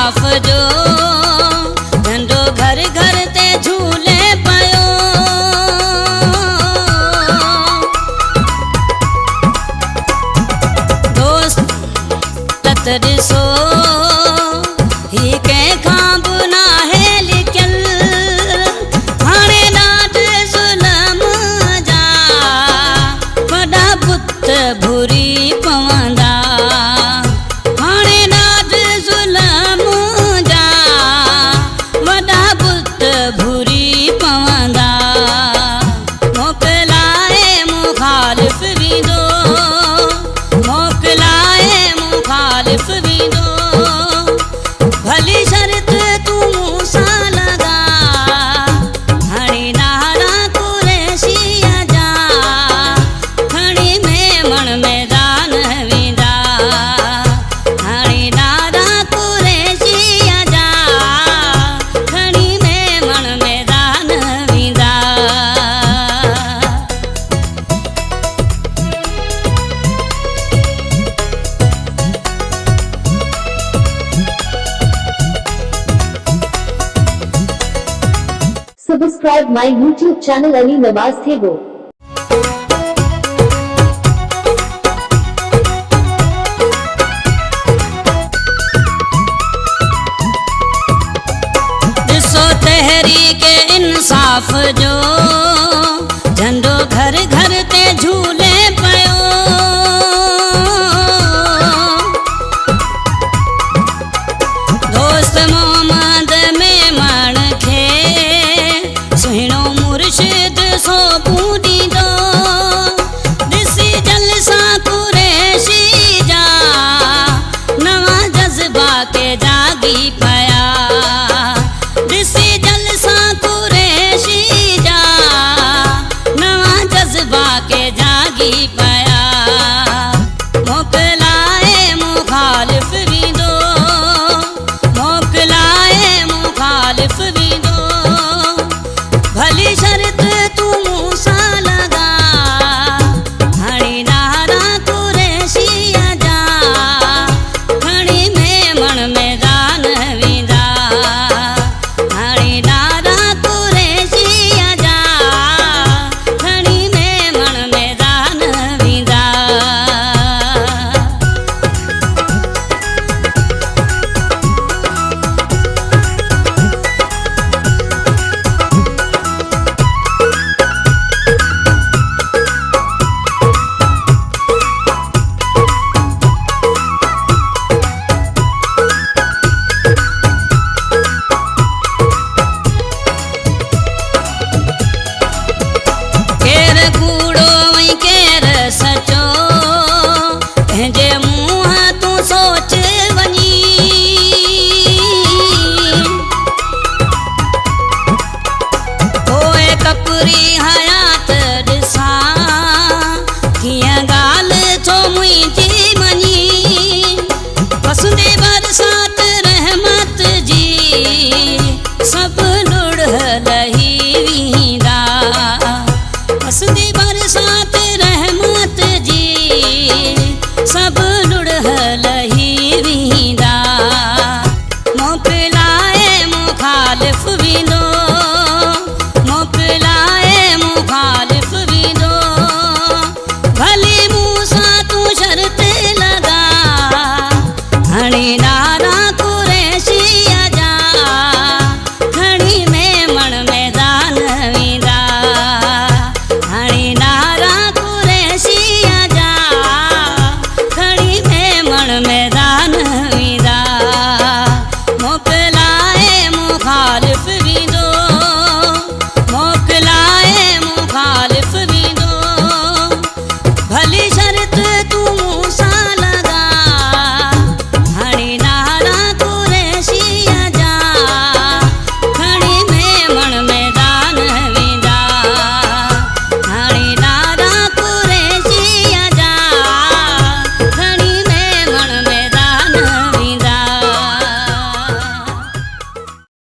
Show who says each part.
Speaker 1: इंसाफ जो झंडो घर घर ते झूले पयो। दोस्त तत ॾिसो ही कंहिंखां बि नाहे लिकियल, हाणे ॾाढ ज़ुल्म जा वॾा पुत भुरी पवंदा। हाणे ॾाढ ज़ुल्म जा वॾा पुत भुरी पवंदा। मोकिलाए मुखालिफ़ वेंदो, मोकिलाए मुखालिफ़ वेंदो। भली शर्त तूं मूं सां लॻा, हाणे नारा कुरैशीअ जा खणी मेमण मैदान वेंदा। हाणे नारा कुरैशीअ जा खणी मेमण मैदान वेंदा।
Speaker 2: Subscribe my YouTube channel Ali Nawaz Thego.
Speaker 1: ॾिसो तहरीक इंसाफ जो झंडो घर घर ते झूले पयो। दोस्त मोहम्मद मेमण खे सुहिणो मुर्शिद सोबू ॾींदो। ॾिसी जलसा कुरैशी जा नवां जज़्बा के जागी पया। ॾिसी जलसा कुरैशी जा नवां जज़्बा के जागी पया। मोकिलाए मुखालिफ़ वेंदो, मोकिलाए मुखालिफ़ वेंदो। भली शर्त तूं मूं सां लॻा, हाणे नारा कुरैशीअ जा खणी मेमण मैदान वेंदा। हाणे नारा कुरैशीअ जा खणी मेमण मैदान वेंदा। केर कूड़ो ऐं केर सचो, पंहिंजे मुंहं तूं सोच वञी। पोइ कपरी